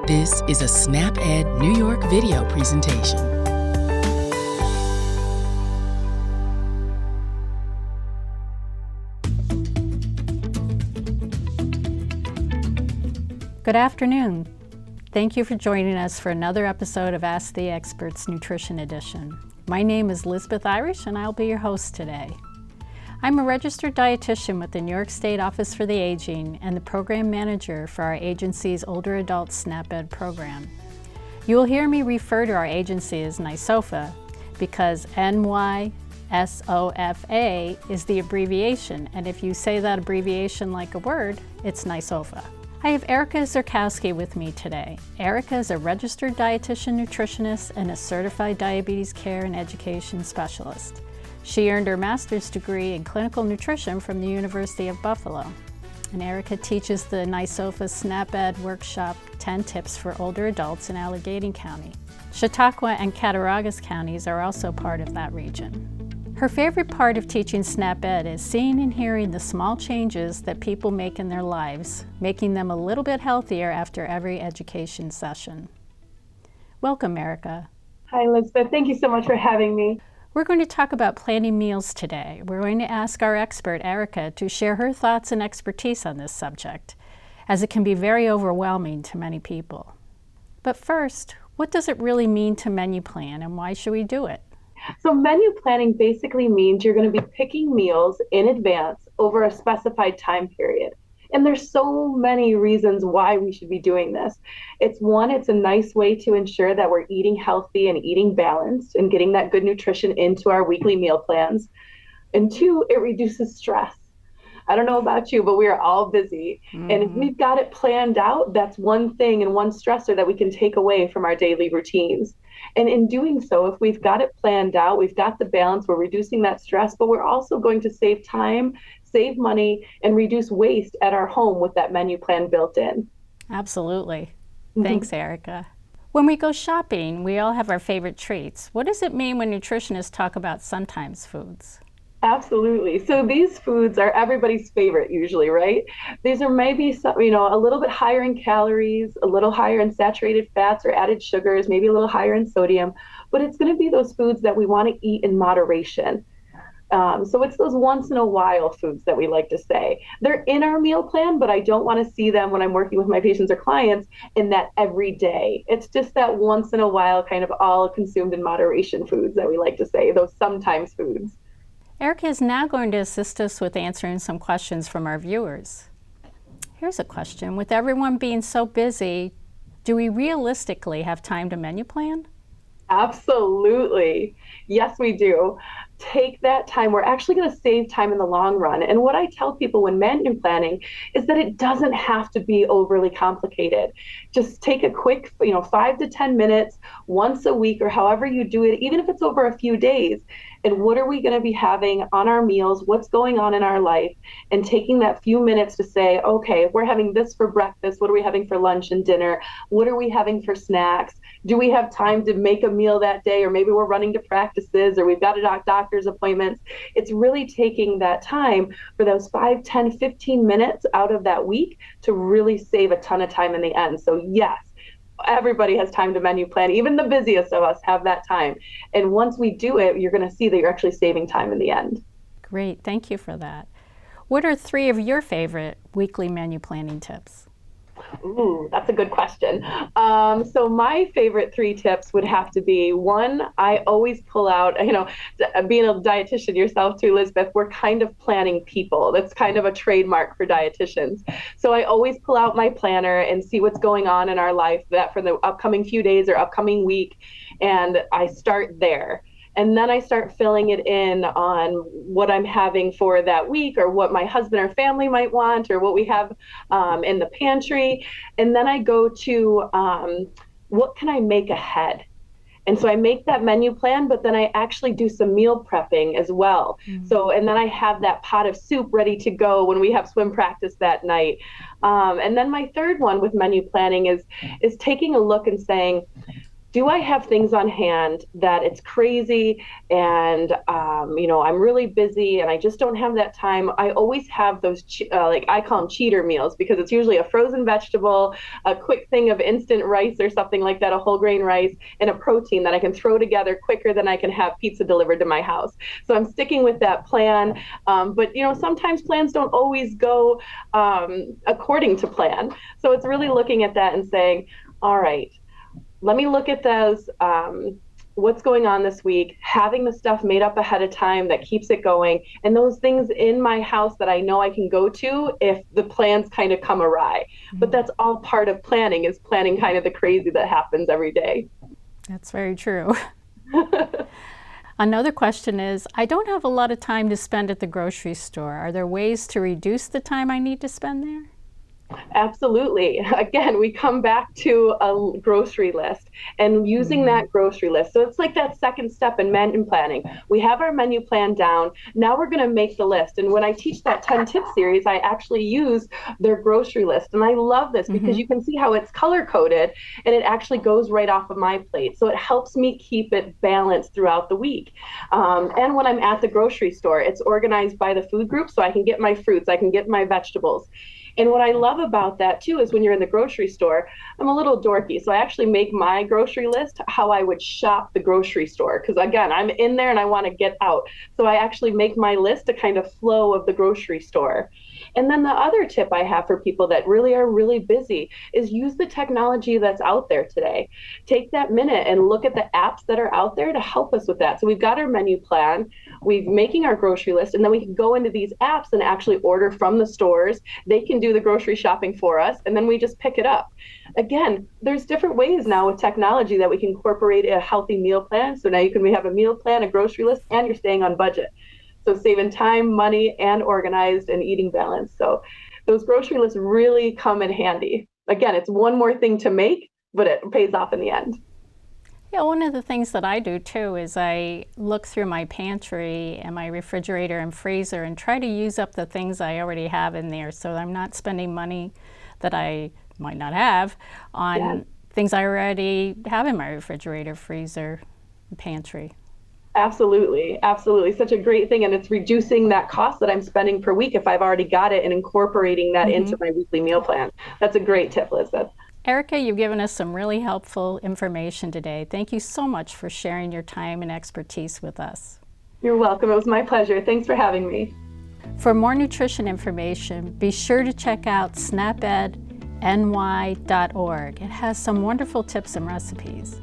This is a SnapEd New York video presentation. Good afternoon. Thank you for joining us for another episode of Ask the Experts Nutrition Edition. My name is Lisbeth Irish and I'll be your host today. I'm a registered dietitian with the New York State Office for the Aging and the program manager for our agency's Older Adult SnapEd program. You will hear me refer to our agency as NYSOFA because NYSOFA is the abbreviation, and if you say that abbreviation like a word, it's NYSOFA. I have Erica Zerkowski with me today. Erica is a registered dietitian nutritionist and a certified diabetes care and education specialist. She earned her master's degree in clinical nutrition from the University of Buffalo. And Erica teaches the NYSOFA SnapEd workshop 10 Tips for Older Adults in Allegheny County. Chautauqua and Cattaraugus counties are also part of that region. Her favorite part of teaching SnapEd is seeing and hearing the small changes that people make in their lives, making them a little bit healthier after every education session. Welcome, Erica. Hi, Lisbeth. Thank you so much for having me. We're going to talk about planning meals today. We're going to ask our expert, Erica, to share her thoughts and expertise on this subject, as it can be very overwhelming to many people. But first, what does it really mean to menu plan and why should we do it? So menu planning basically means you're going to be picking meals in advance over a specified time period. And there's so many reasons why we should be doing this. It's a nice way to ensure that we're eating healthy and eating balanced and getting that good nutrition into our weekly meal plans. And two, it reduces stress. I don't know about you, but we are all busy. And if we've got it planned out, that's one thing and one stressor that we can take away from our daily routines. And in doing so, if we've got it planned out, we've got the balance, we're reducing that stress, but we're also going to save time, save money, and reduce waste at our home with that menu plan built in. Absolutely. Thanks, Erica. When we go shopping, we all have our favorite treats. What does it mean when nutritionists talk about sometimes foods? Absolutely. So these foods are everybody's favorite usually, right? These are maybe some, a little bit higher in calories, a little higher in saturated fats or added sugars, maybe a little higher in sodium, but it's going to be those foods that we want to eat in moderation. So it's those once in a while foods that we like to say. They're in our meal plan, but I don't want to see them when I'm working with my patients or clients in that every day. It's just that once in a while kind of all consumed in moderation foods that we like to say, those sometimes foods. Erica is now going to assist us with answering some questions from our viewers. Here's a question. With everyone being so busy, do we realistically have time to menu plan? Absolutely. Yes, we do. Take that time. We're actually going to save time in the long run. And what I tell people when menu planning is that it doesn't have to be overly complicated. Just take a quick, 5 to 10 minutes once a week or however you do it, even if it's over a few days. And what are we going to be having on our meals? What's going on in our life? And taking that few minutes to say, okay, if we're having this for breakfast, what are we having for lunch and dinner? What are we having for snacks? Do we have time to make a meal that day? Or maybe we're running to practices or we've got a doctor's appointments. It's really taking that time for those 5, 10, 15 minutes out of that week to really save a ton of time in the end. So yes, everybody has time to menu plan. Even the busiest of us have that time. And once we do it, you're going to see that you're actually saving time in the end. Great. Thank you for that. What are 3 of your favorite weekly menu planning tips? Ooh, that's a good question. So my favorite 3 tips would have to be, 1, I always pull out, being a dietitian yourself too, Lisbeth, we're kind of planning people. That's kind of a trademark for dietitians. So I always pull out my planner and see what's going on in our life that for the upcoming few days or upcoming week. And I start there. And then I start filling it in on what I'm having for that week or what my husband or family might want or what we have in the pantry. And then I go to what can I make ahead? And so I make that menu plan, but then I actually do some meal prepping as well. So, and then I have that pot of soup ready to go when we have swim practice that night. And then my third one with menu planning is taking a look and saying, do I have things on hand that it's crazy and, I'm really busy and I just don't have that time? I always have those, like I call them cheater meals, because it's usually a frozen vegetable, a quick thing of instant rice or something like that, a whole grain rice, and a protein that I can throw together quicker than I can have pizza delivered to my house. So I'm sticking with that plan. But sometimes plans don't always go according to plan. So it's really looking at that and saying, all right, let me look at those, what's going on this week, having the stuff made up ahead of time that keeps it going, and those things in my house that I know I can go to if the plans kind of come awry. But that's all part of planning, is planning kind of the crazy that happens every day. That's very true. Another question is, I don't have a lot of time to spend at the grocery store. Are there ways to reduce the time I need to spend there? Absolutely. Again, we come back to a grocery list and using that grocery list. So it's like that second step in menu planning. We have our menu plan down. Now we're going to make the list. And when I teach that 10 tip series, I actually use their grocery list. And I love this because you can see how it's color coded and it actually goes right off of my plate. So it helps me keep it balanced throughout the week. And when I'm at the grocery store, it's organized by the food group. So I can get my fruits, I can get my vegetables. And what I love about that too is when you're in the grocery store, I'm a little dorky. So I actually make my grocery list how I would shop the grocery store. Because again, I'm in there and I want to get out. So I actually make my list a kind of flow of the grocery store. And then the other tip I have for people that really are really busy is use the technology that's out there today. Take that minute and look at the apps that are out there to help us with that. So we've got our menu plan, we're making our grocery list, and then we can go into these apps and actually order from the stores. They can do the grocery shopping for us, and then we just pick it up. Again, there's different ways now with technology that we can incorporate a healthy meal plan. So now we have a meal plan, a grocery list, and you're staying on budget. So saving time, money, and organized and eating balance. So those grocery lists really come in handy. Again, it's one more thing to make, but it pays off in the end. Yeah, one of the things that I do too is I look through my pantry and my refrigerator and freezer and try to use up the things I already have in there, so I'm not spending money that I might not have on things I already have in my refrigerator, freezer, and pantry. Absolutely. Absolutely. Such a great thing. And it's reducing that cost that I'm spending per week if I've already got it and incorporating that into my weekly meal plan. That's a great tip, Lisbeth. Erica, you've given us some really helpful information today. Thank you so much for sharing your time and expertise with us. You're welcome. It was my pleasure. Thanks for having me. For more nutrition information, be sure to check out snapedny.org. It has some wonderful tips and recipes.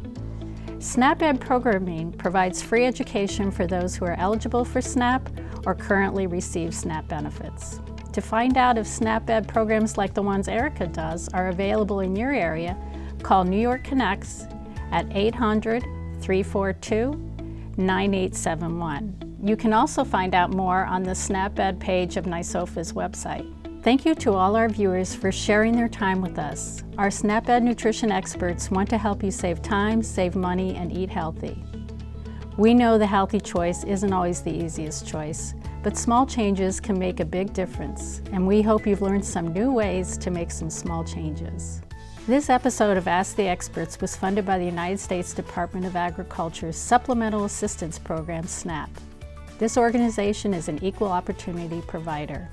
SNAP-Ed programming provides free education for those who are eligible for SNAP or currently receive SNAP benefits. To find out if SNAP-Ed programs like the ones Erica does are available in your area, call New York Connects at 800-342-9871. You can also find out more on the SNAP-Ed page of NYSOFA's website. Thank you to all our viewers for sharing their time with us. Our SNAP-Ed nutrition experts want to help you save time, save money, and eat healthy. We know the healthy choice isn't always the easiest choice, but small changes can make a big difference, and we hope you've learned some new ways to make some small changes. This episode of Ask the Experts was funded by the United States Department of Agriculture's Supplemental Assistance Program, SNAP. This organization is an equal opportunity provider.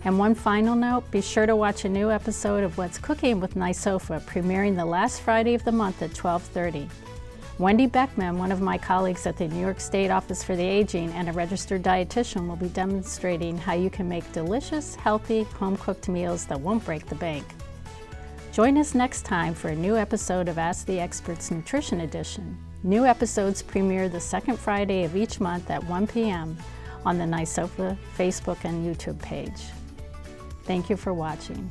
And one final note, be sure to watch a new episode of What's Cooking with NYSOFA, premiering the last Friday of the month at 12:30. Wendy Beckman, one of my colleagues at the New York State Office for the Aging and a registered dietitian, will be demonstrating how you can make delicious, healthy, home-cooked meals that won't break the bank. Join us next time for a new episode of Ask the Experts Nutrition Edition. New episodes premiere the second Friday of each month at 1 p.m. on the NYSOFA Facebook and YouTube page. Thank you for watching.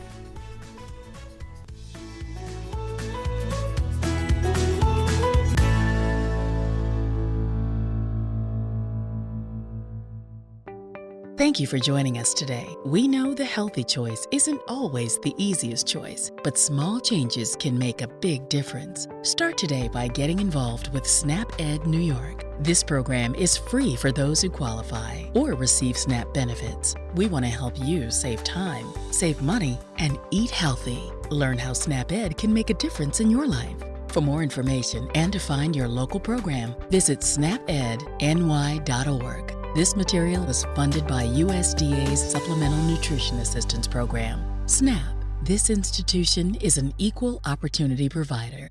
Thank you for joining us today. We know the healthy choice isn't always the easiest choice, but small changes can make a big difference. Start today by getting involved with SNAP-Ed New York. This program is free for those who qualify or receive SNAP benefits. We want to help you save time, save money, and eat healthy. Learn how SNAP-Ed can make a difference in your life. For more information and to find your local program, visit snapedny.org. This material is funded by USDA's Supplemental Nutrition Assistance Program. SNAP. This institution is an equal opportunity provider.